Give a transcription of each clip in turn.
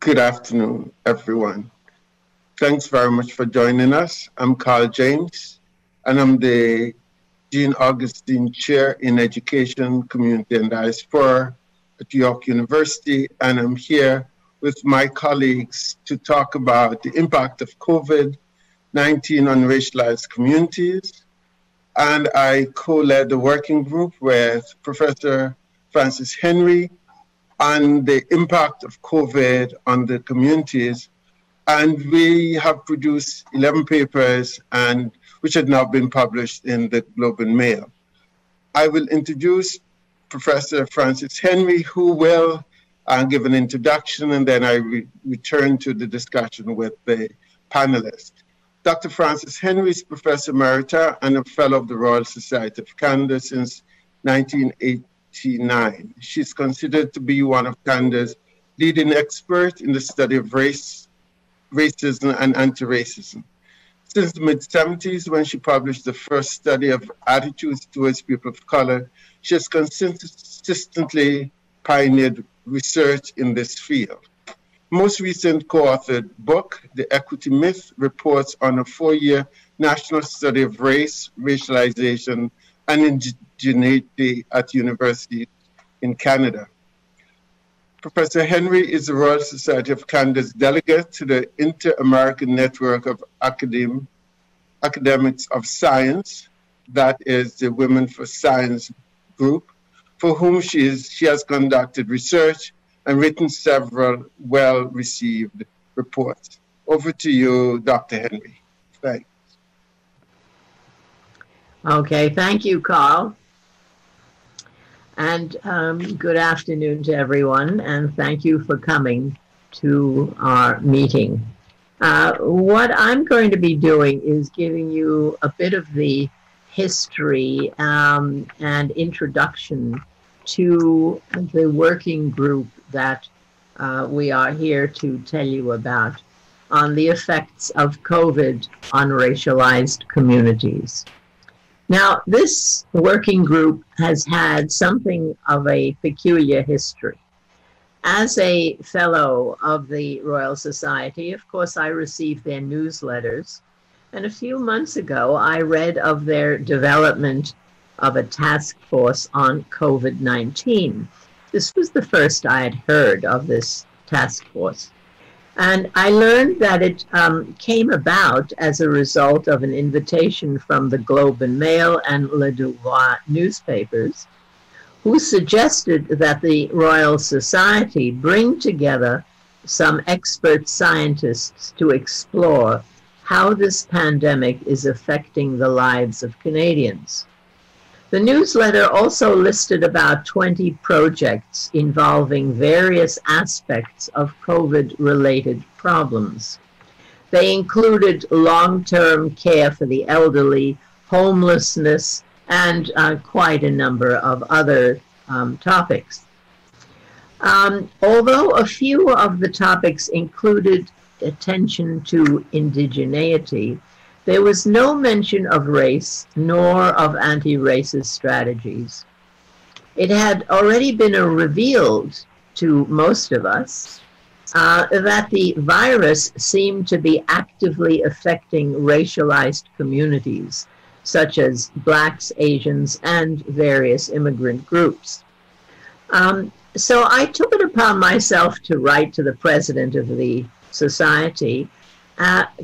Good afternoon, everyone. Thanks very much for joining us. I'm Carl James, and I'm the Jean Augustine Chair in Education, Community and Diaspora at York University, and I'm here with my colleagues to talk about the impact of COVID-19 on racialized communities. And I co-led the working group with Professor Francis Henry on the impact of COVID on the communities. And we have produced 11 papers which have now been published in the Globe and Mail. I will introduce Professor Francis Henry, who will give an introduction, and then I return to the discussion with the panelists. Dr. Francis Henry is Professor Emerita and a Fellow of the Royal Society of Canada since 1989. She's considered to be one of Canada's leading experts in the study of race, racism, and anti-racism. Since the mid-70s, when she published the first study of attitudes towards people of color, she has consistently pioneered research in this field. Most recent co-authored book, The Equity Myth, reports on a 4-year national study of race, racialization, and indigeneity at universities in Canada. Professor Henry is the Royal Society of Canada's delegate to the Inter-American Network of Academics of Science, that is the Women for Science group, for whom she has conducted research and written several well-received reports. Over to you, Dr. Henry. Thanks. Okay, thank you, Carl. And good afternoon to everyone, and thank you for coming to our meeting. What I'm going to be doing is giving you a bit of the history and introduction to the working group that we are here to tell you about on the effects of COVID on racialized communities. Now, this working group has had something of a peculiar history. As a fellow of the Royal Society, of course, I received their newsletters. And a few months ago, I read of their development of a task force on COVID-19. This was the first I had heard of this task force. And I learned that it came about as a result of an invitation from the Globe and Mail and Le Devoir newspapers, who suggested that the Royal Society bring together some expert scientists to explore how this pandemic is affecting the lives of Canadians. The newsletter also listed about 20 projects involving various aspects of COVID-related problems. They included long-term care for the elderly, homelessness, and quite a number of other topics. Although a few of the topics included attention to indigeneity, there was no mention of race nor of anti-racist strategies. It had already been revealed to most of us that the virus seemed to be actively affecting racialized communities, such as Blacks, Asians, and various immigrant groups. So I took it upon myself to write to the president of the society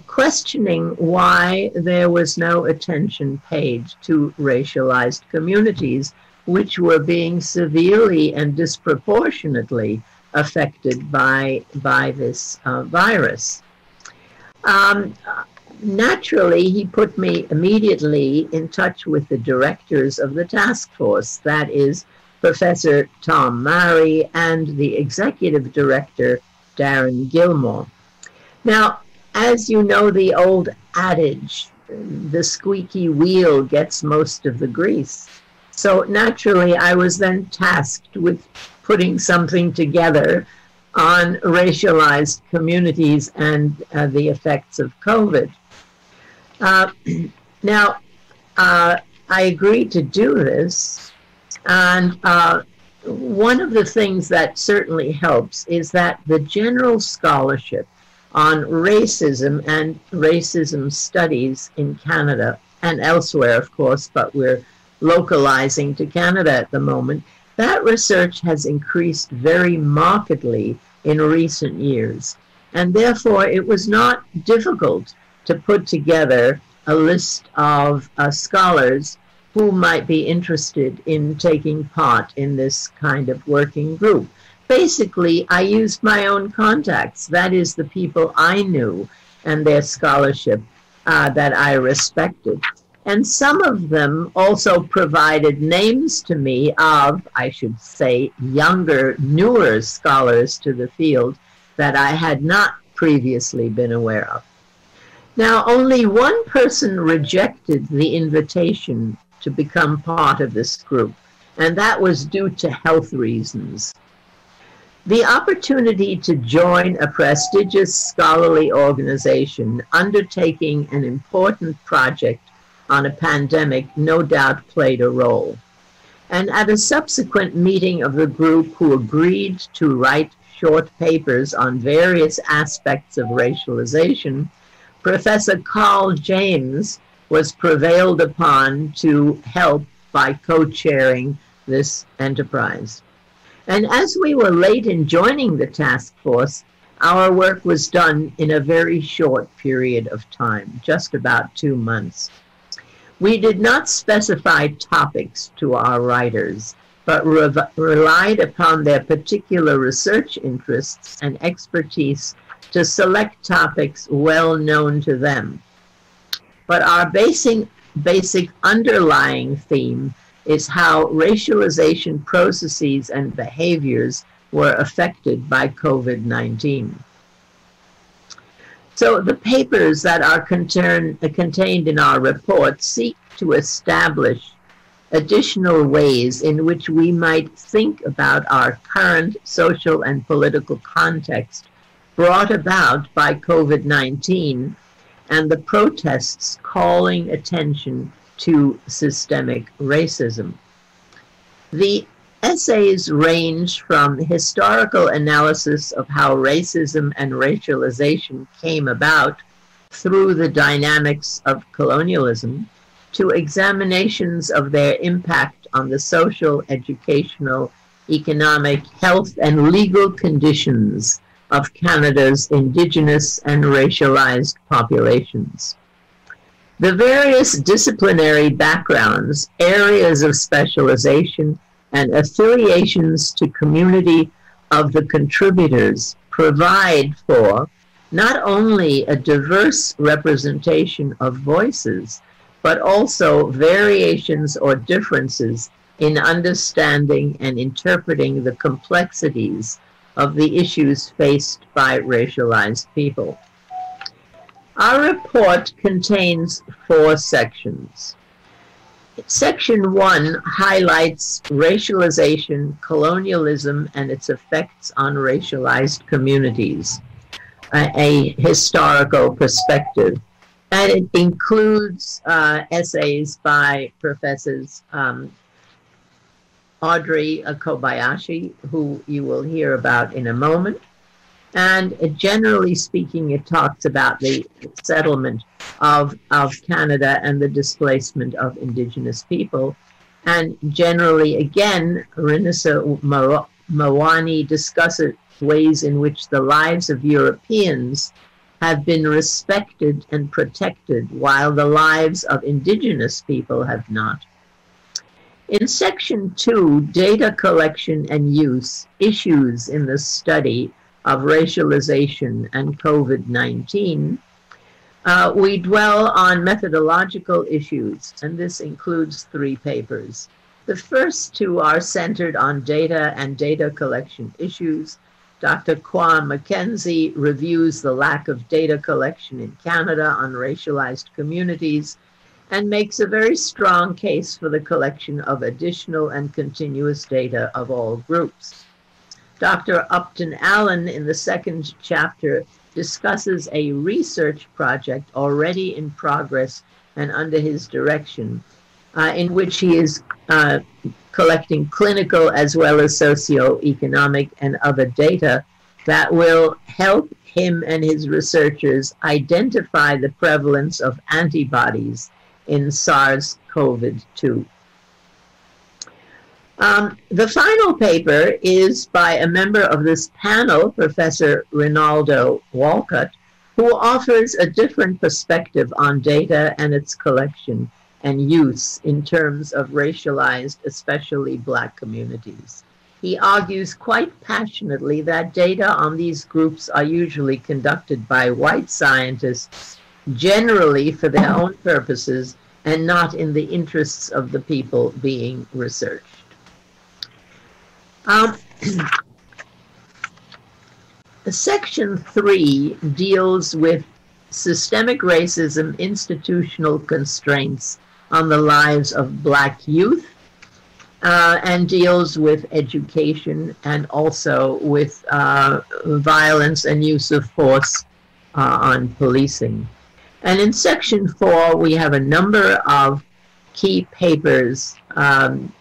questioning why there was no attention paid to racialized communities, which were being severely and disproportionately affected by this virus. Naturally, he put me immediately in touch with the directors of the task force, that is Professor Tom Murray and the executive director, Darren Gilmore. Now, as you know, the old adage, the squeaky wheel gets most of the grease. So naturally, I was then tasked with putting something together on racialized communities and the effects of COVID. Now, I agreed to do this, and one of the things that certainly helps is that the general scholarship on racism and racism studies in Canada and elsewhere, of course, but we're localizing to Canada at the moment, that research has increased very markedly in recent years. And therefore, it was not difficult to put together a list of scholars who might be interested in taking part in this kind of working group. Basically, I used my own contacts. That is, the people I knew and their scholarship that I respected. And some of them also provided names to me of, I should say, younger, newer scholars to the field that I had not previously been aware of. Now, only one person rejected the invitation to become part of this group, and that was due to health reasons. The opportunity to join a prestigious scholarly organization undertaking an important project on a pandemic no doubt played a role. And at a subsequent meeting of the group who agreed to write short papers on various aspects of racialization, Professor Carl James was prevailed upon to help by co-chairing this enterprise. And as we were late in joining the task force, our work was done in a very short period of time, just about 2 months. We did not specify topics to our writers, but relied upon their particular research interests and expertise to select topics well known to them. But our basic underlying theme is how racialization processes and behaviors were affected by COVID-19. So the papers that are contained in our report seek to establish additional ways in which we might think about our current social and political context brought about by COVID-19 and the protests calling attention to systemic racism. The essays range from historical analysis of how racism and racialization came about through the dynamics of colonialism to examinations of their impact on the social, educational, economic, health, and legal conditions of Canada's Indigenous and racialized populations. The various disciplinary backgrounds, areas of specialization, and affiliations to community of the contributors provide for not only a diverse representation of voices, but also variations or differences in understanding and interpreting the complexities of the issues faced by racialized people. Our report contains 4 sections. Section 1 highlights racialization, colonialism, and its effects on racialized communities, a historical perspective. And it includes essays by Professors Audrey Kobayashi, who you will hear about in a moment. And generally speaking, it talks about the settlement of Canada and the displacement of Indigenous people. And generally, again, Rinisa Mawani discusses ways in which the lives of Europeans have been respected and protected, while the lives of Indigenous people have not. In Section 2, Data Collection and Use, Issues in the Study of Racialization and COVID-19, we dwell on methodological issues, and this includes 3 papers. The first 2 are centered on data and data collection issues. Dr. Kwa Mackenzie reviews the lack of data collection in Canada on racialized communities and makes a very strong case for the collection of additional and continuous data of all groups. Dr. Upton Allen, in the second chapter, discusses a research project already in progress and under his direction in which he is collecting clinical as well as socioeconomic and other data that will help him and his researchers identify the prevalence of antibodies in SARS-CoV-2. The final paper is by a member of this panel, Professor Rinaldo Walcott, who offers a different perspective on data and its collection and use in terms of racialized, especially Black communities. He argues quite passionately that data on these groups are usually conducted by white scientists, generally for their own purposes and not in the interests of the people being researched. Section 3 deals with systemic racism, institutional constraints on the lives of Black youth, and deals with education and also with violence and use of force on policing. And in section 4, we have a number of key papers, and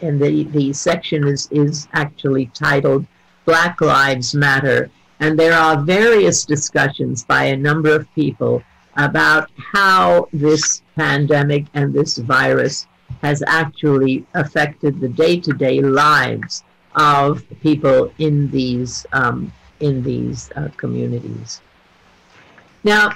the section is actually titled Black Lives Matter. And there are various discussions by a number of people about how this pandemic and this virus has actually affected the day-to-day lives of people in these communities. Now,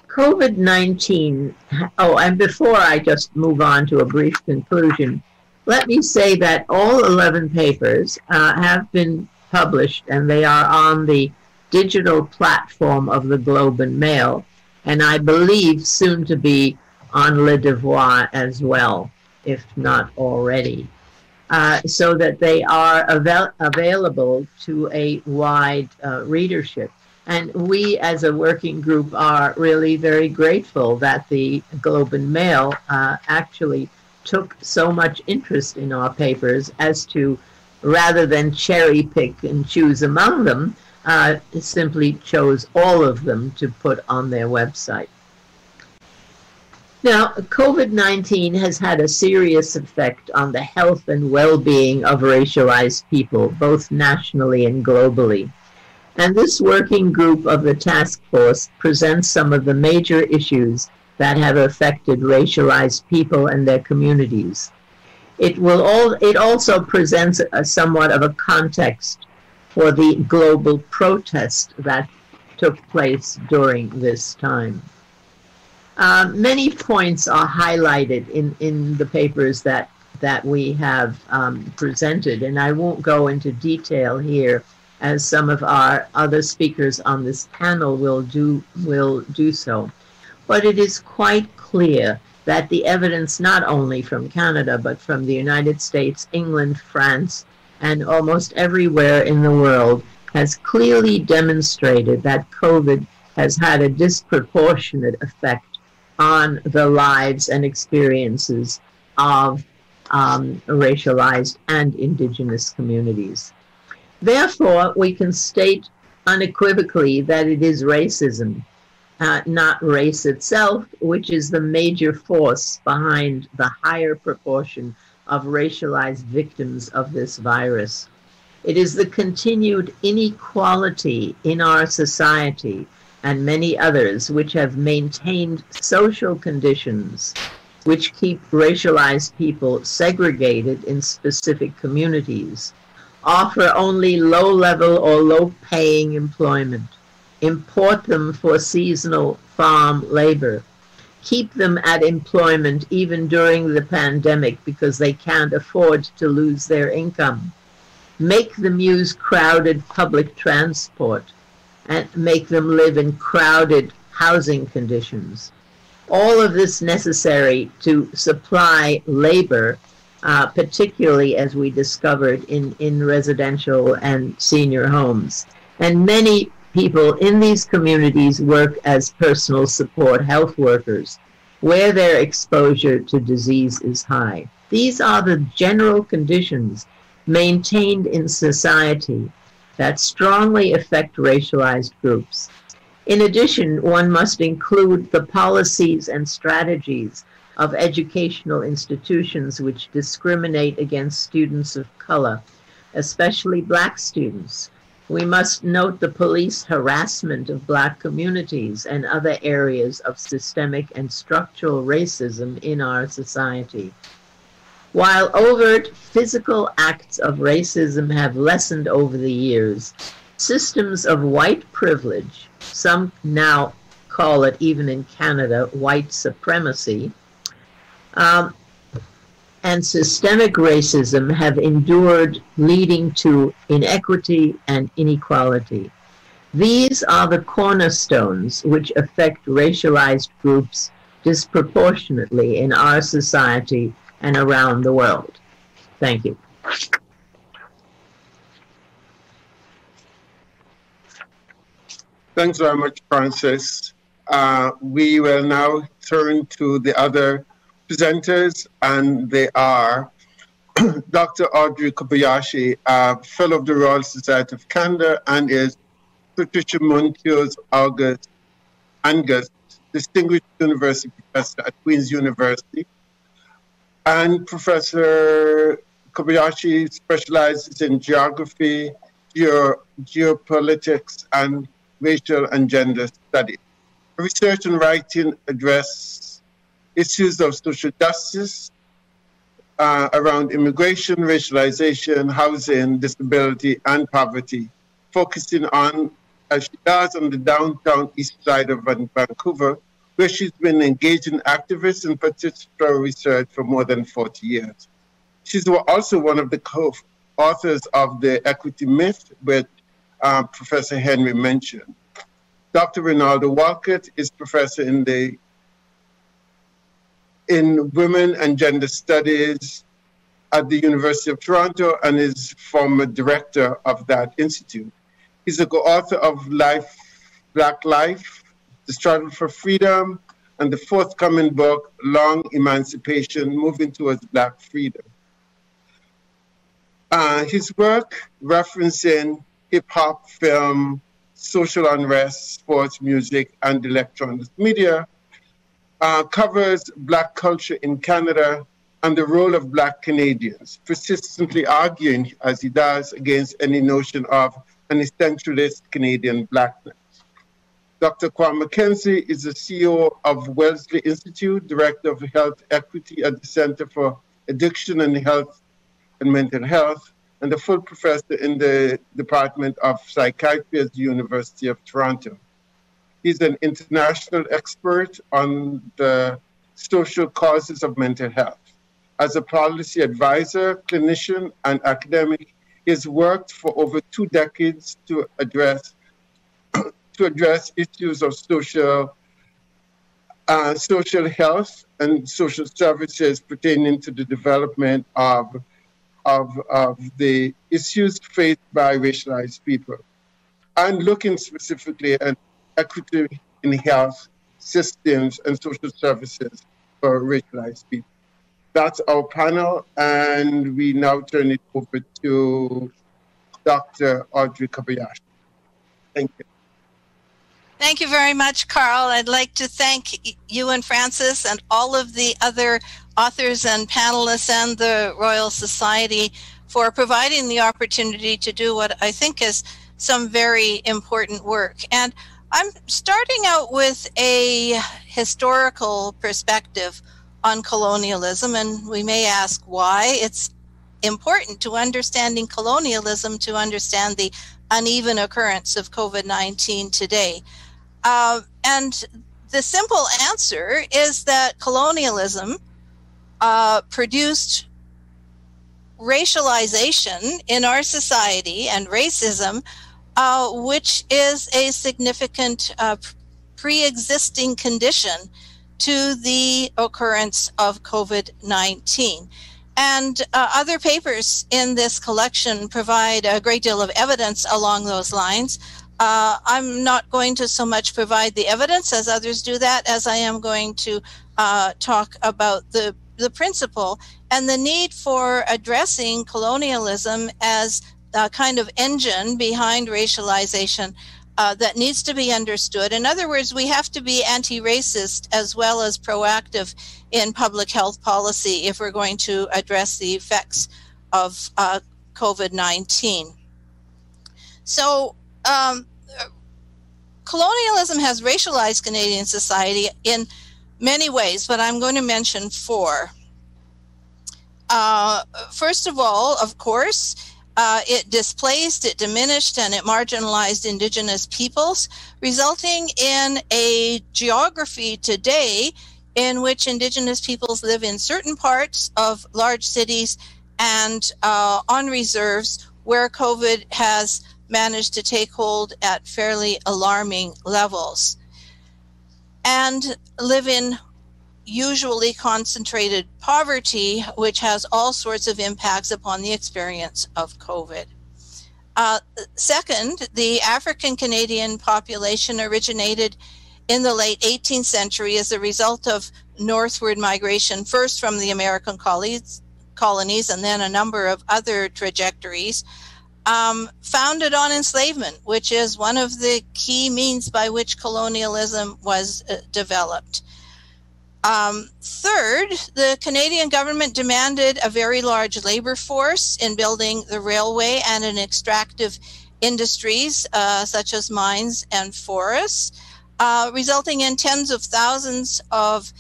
COVID-19, and before I just move on to a brief conclusion, let me say that all 11 papers have been published, and they are on the digital platform of the Globe and Mail, and I believe soon to be on Le Devoir as well, if not already, so that they are available to a wide readership. And we as a working group are really very grateful that the Globe and Mail actually took so much interest in our papers as to, rather than cherry pick and choose among them, simply chose all of them to put on their website. Now, COVID-19 has had a serious effect on the health and well-being of racialized people, both nationally and globally. And this working group of the task force presents some of the major issues that have affected racialized people and their communities. It also presents somewhat of a context for the global protest that took place during this time. Many points are highlighted in the papers that we have presented, and I won't go into detail here, as some of our other speakers on this panel will do so. But it is quite clear that the evidence, not only from Canada, but from the United States, England, France, and almost everywhere in the world, has clearly demonstrated that COVID has had a disproportionate effect on the lives and experiences of racialized and Indigenous communities. Therefore, we can state unequivocally that it is racism, not race itself, which is the major force behind the higher proportion of racialized victims of this virus. It is the continued inequality in our society and many others which have maintained social conditions which keep racialized people segregated in specific communities, offer only low-level or low-paying employment, import them for seasonal farm labor, keep them at employment even during the pandemic because they can't afford to lose their income, make them use crowded public transport, and make them live in crowded housing conditions. All of this necessary to supply labor, particularly as we discovered in residential and senior homes. And many people in these communities work as personal support health workers, where their exposure to disease is high. These are the general conditions maintained in society that strongly affect racialized groups. In addition, one must include the policies and strategies of educational institutions which discriminate against students of color, especially Black students. We must note the police harassment of Black communities and other areas of systemic and structural racism in our society. While overt physical acts of racism have lessened over the years, systems of white privilege, some now call it, even in Canada, white supremacy, and systemic racism have endured, leading to inequity and inequality. These are the cornerstones which affect racialized groups disproportionately in our society and around the world. Thank you. Thanks very much, Frances. We will now turn to the other presenters, and they are Dr. Audrey Kobayashi, Fellow of the Royal Society of Canada, and is Patricia Montios Angus, Distinguished University Professor at Queen's University. And Professor Kobayashi specializes in geography, geopolitics, and racial and gender studies. Her research and writing address issues of social justice around immigration, racialization, housing, disability, and poverty, focusing on, as she does, on the downtown east side of Vancouver, where she's been engaging activists and participatory research for more than 40 years. She's also one of the co-authors of The Equity Myth, which Professor Henry mentioned. Dr. Ronaldo Walcott is professor in Women and Gender Studies at the University of Toronto and is former director of that institute. He's a co-author of Black Life, The Struggle for Freedom, and the forthcoming book, Long Emancipation, Moving Towards Black Freedom. His work, referencing hip-hop, film, social unrest, sports, music, and electronic media, covers Black culture in Canada and the role of Black Canadians, persistently arguing, as he does, against any notion of an essentialist Canadian Blackness. Dr. Kwame Mackenzie is the CEO of Wellesley Institute, Director of Health Equity at the Center for Addiction and Health and Mental Health, and a full professor in the Department of Psychiatry at the University of Toronto. He's an international expert on the social causes of mental health. As a policy advisor, clinician, and academic, he has worked for over 2 decades to address issues of social health and social services pertaining to the development of the issues faced by racialized people, and looking specifically at equity in health systems and social services for racialized people. That's our panel, and we now turn it over to Dr. Audrey Kobayashi. Thank you. Thank you very much, Carl. I'd like to thank you and Frances and all of the other authors and panelists and the Royal Society for providing the opportunity to do what I think is some very important work. And I'm starting out with a historical perspective on colonialism, and we may ask why. It's important to understanding colonialism to understand the uneven occurrence of COVID-19 today. And the simple answer is that colonialism produced racialization in our society and racism, which is a significant pre-existing condition to the occurrence of COVID-19. And other papers in this collection provide a great deal of evidence along those lines. I'm not going to so much provide the evidence as others do that, as I am going to talk about the principle and the need for addressing colonialism as a kind of engine behind racialization that needs to be understood. In other words, we have to be anti-racist as well as proactive in public health policy if we're going to address the effects of COVID-19. So colonialism has racialized Canadian society in many ways, but I'm going to mention four. First of all, of course, it displaced, it diminished, and it marginalized Indigenous peoples, resulting in a geography today in which Indigenous peoples live in certain parts of large cities and on reserves where COVID has managed to take hold at fairly alarming levels, and live in usually concentrated poverty, which has all sorts of impacts upon the experience of COVID. Second, the African Canadian population originated in the late 18th century as a result of northward migration, first from the American colonies and then a number of other trajectories, founded on enslavement, which is one of the key means by which colonialism was developed. Third, the Canadian government demanded a very large labor force in building the railway and in extractive industries such as mines and forests, resulting in tens of thousands of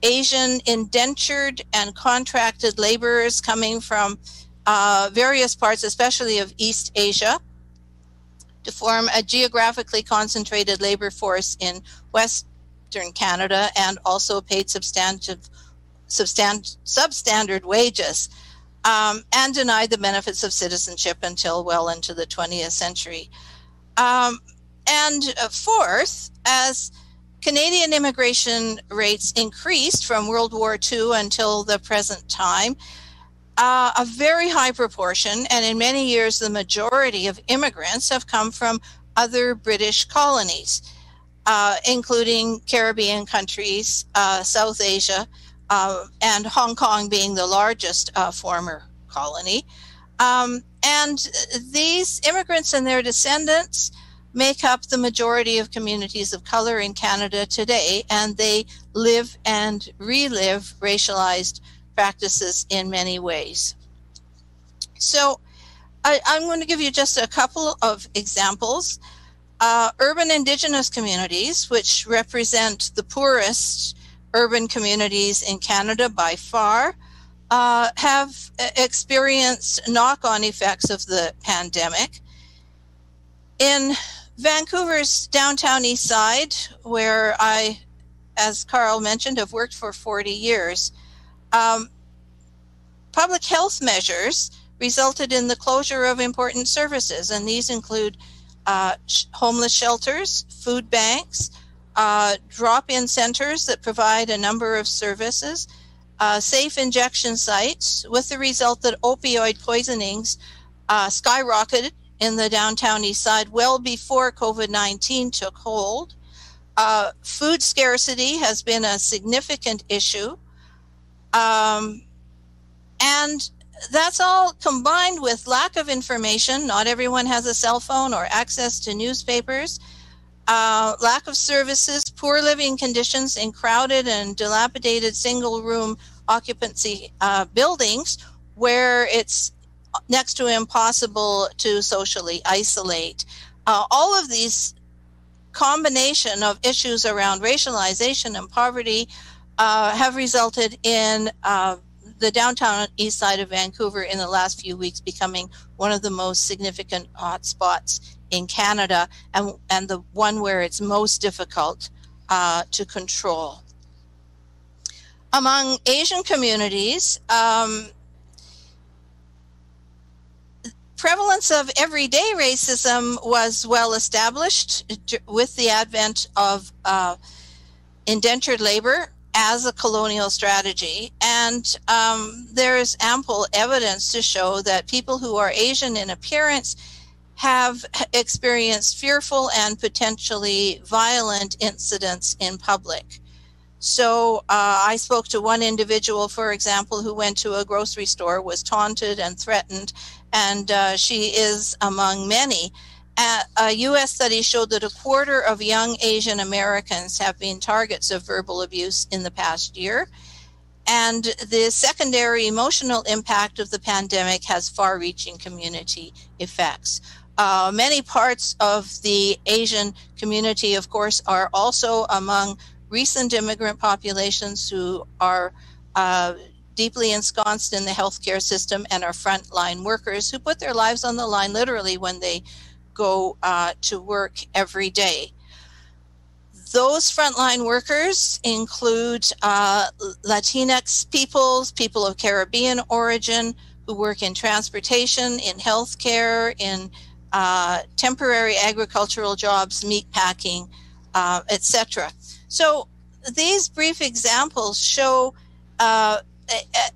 Asian indentured and contracted laborers coming from various parts, especially of East Asia, to form a geographically concentrated labor force in Western Canada, and also paid substandard wages, and denied the benefits of citizenship until well into the 20th century. And fourth, as Canadian immigration rates increased from World War II until the present time, a very high proportion, and in many years the majority of immigrants have come from other British colonies, including Caribbean countries, South Asia, and Hong Kong being the largest former colony. And these immigrants and their descendants make up the majority of communities of color in Canada today, and they live and relive racialized practices in many ways. So I'm going to give you just a couple of examples. Urban Indigenous communities, which represent the poorest urban communities in Canada by far, have experienced knock-on effects of the pandemic. In Vancouver's downtown east side, where I, as Carl mentioned, have worked for 40 years, public health measures resulted in the closure of important services, and these include homeless shelters, food banks, drop-in centers that provide a number of services, safe injection sites, with the result that opioid poisonings skyrocketed in the downtown east side well before COVID-19 took hold. Food scarcity has been a significant issue. And that's all combined with lack of information. Not everyone has a cell phone or access to newspapers. Lack of services, poor living conditions in crowded and dilapidated single-room occupancy buildings where it's next to impossible to socially isolate. All of these combination of issues around racialization and poverty have resulted in the downtown east side of Vancouver in the last few weeks becoming one of the most significant hotspots in Canada, and the one where it's most difficult to control. Among Asian communities, prevalence of everyday racism was well established with the advent of indentured labor as a colonial strategy, and there is ample evidence to show that people who are Asian in appearance have experienced fearful and potentially violent incidents in public. So I spoke to one individual, for example, who went to a grocery store, was taunted and threatened, and she is among many. A U.S. study showed that a quarter of young Asian Americans have been targets of verbal abuse in the past year. And the secondary emotional impact of the pandemic has far-reaching community effects. Many parts of the Asian community, of course, are also among recent immigrant populations who are deeply ensconced in the healthcare system and are frontline workers who put their lives on the line literally when they go to work every day. Those frontline workers include Latinx peoples, people of Caribbean origin who work in transportation, in healthcare, in temporary agricultural jobs, meat packing, etc. So these brief examples show a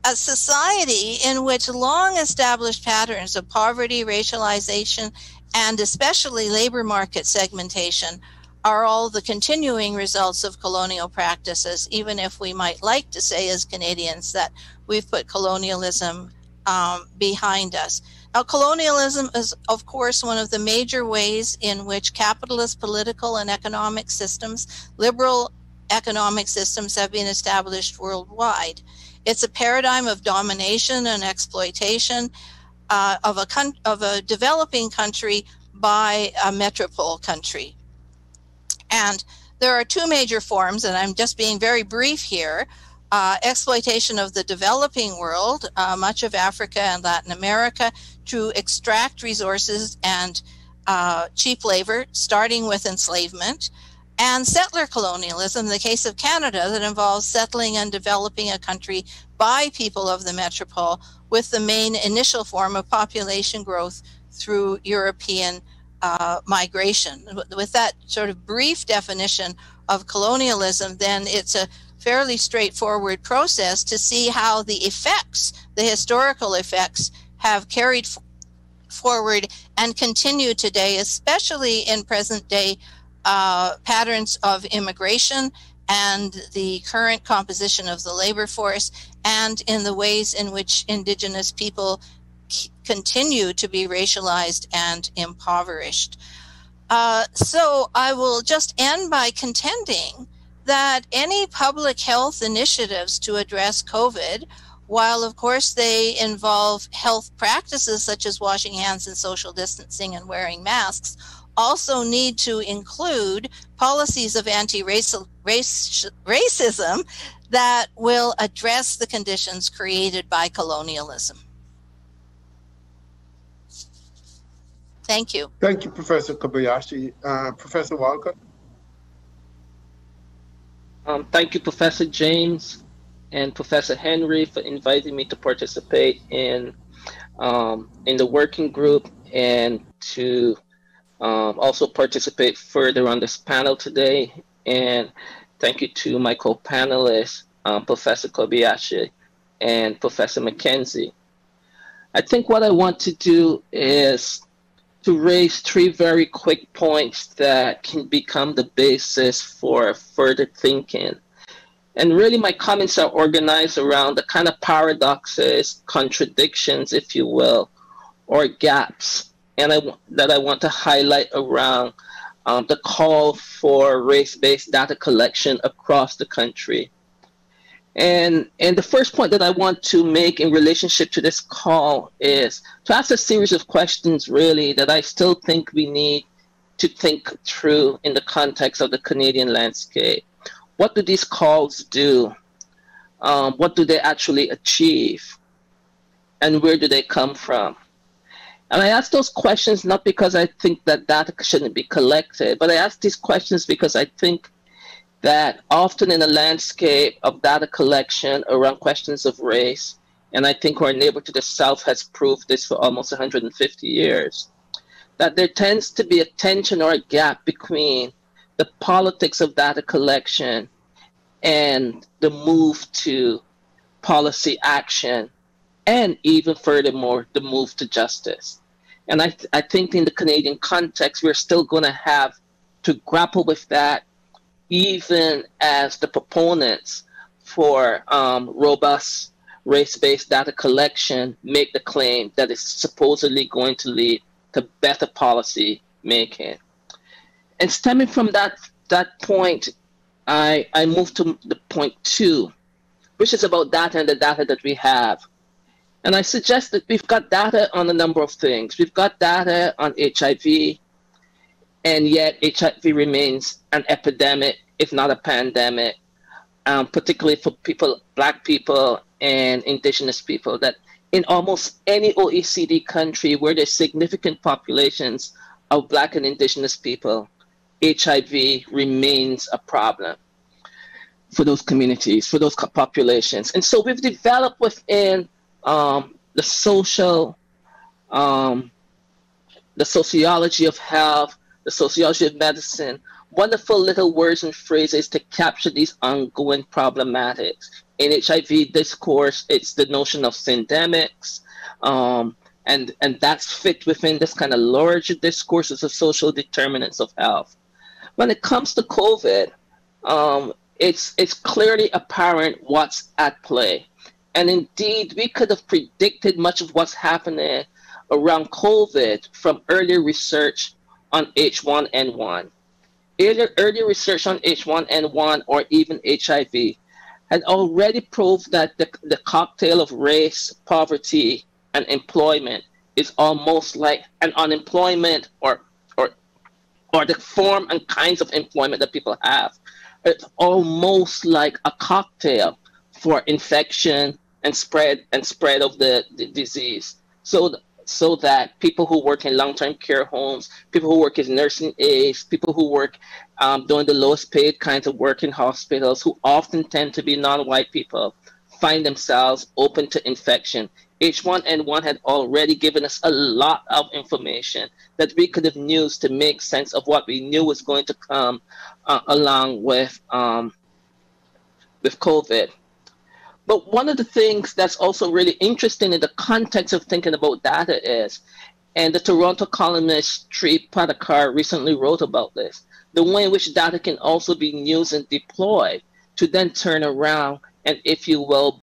society in which long-established patterns of poverty, racialization, and especially labor market segmentation are all the continuing results of colonial practices, even if we might like to say as Canadians that we've put colonialism behind us. Now, colonialism is, of course, one of the major ways in which capitalist political and economic systems, liberal economic systems, have been established worldwide. It's a paradigm of domination and exploitation of a developing country by a metropole country. And there are two major forms, and I'm just being very brief here. Exploitation of the developing world, much of Africa and Latin America, to extract resources and cheap labor, starting with enslavement. And settler colonialism, in the case of Canada, that involves settling and developing a country by people of the metropole, with the main initial form of population growth through European migration. With that sort of brief definition of colonialism, then it's a fairly straightforward process to see how the effects, the historical effects, have carried forward and continue today, especially in present day patterns of immigration and the current composition of the labor force, and in the ways in which Indigenous people continue to be racialized and impoverished. So I will just end by contending that any public health initiatives to address COVID, while of course they involve health practices such as washing hands and social distancing and wearing masks, also need to include policies of anti-racism that will address the conditions created by colonialism. Thank you. Thank you, Professor Kobayashi. Professor Walcott? Thank you, Professor James and Professor Henry, for inviting me to participate in the working group and to also participate further on this panel today. And thank you to my co-panelists, Professor Kobayashi and Professor McKenzie. I think what I want to do is to raise three very quick points that can become the basis for further thinking. And really my comments are organized around the kind of paradoxes, contradictions, if you will, or gaps, and that I want to highlight around the call for race-based data collection across the country. And the first point that I want to make in relationship to this call is to ask a series of questions, really, that I still think we need to think through in the context of the Canadian landscape. What do these calls do? What do they actually achieve? And where do they come from? And I ask those questions not because I think that data shouldn't be collected, but I ask these questions because I think that often in the landscape of data collection around questions of race, and I think our neighbor to the south has proved this for almost 150 years, that there tends to be a tension or a gap between the politics of data collection and the move to policy action, and even furthermore, the move to justice. And I think in the Canadian context, we're still going to have to grapple with that, even as the proponents for robust race-based data collection make the claim that it's supposedly going to lead to better policy making. And stemming from that point, I moved to the point 2, which is about data and the data that we have. And I suggest that we've got data on a number of things. We've got data on HIV, and yet HIV remains an epidemic, if not a pandemic, particularly for people, Black people and Indigenous people, that in almost any OECD country where there's significant populations of Black and Indigenous people, HIV remains a problem for those communities, for those populations. And so we've developed within the sociology of health, the sociology of medicine, wonderful little words and phrases to capture these ongoing problematics. In HIV discourse, it's the notion of syndemics, and that's fit within this kind of larger discourses of social determinants of health. When it comes to COVID, it's clearly apparent what's at play. And indeed, we could have predicted much of what's happening around COVID from earlier research on H1N1. Earlier research on H1N1 or even HIV had already proved that the cocktail of race, poverty, and employment is almost like an unemployment or the form and kinds of employment that people have. It's almost like a cocktail for infection and spread of the disease. So that people who work in long-term care homes, people who work as nursing aides, people who work doing the lowest paid kinds of work in hospitals, who often tend to be non-white people, find themselves open to infection. H1N1 had already given us a lot of information that we could have used to make sense of what we knew was going to come along with COVID. But one of the things that's also really interesting in the context of thinking about data is, and the Toronto columnist Sri Padakar recently wrote about this, the way in which data can also be used and deployed to then turn around and, if you will,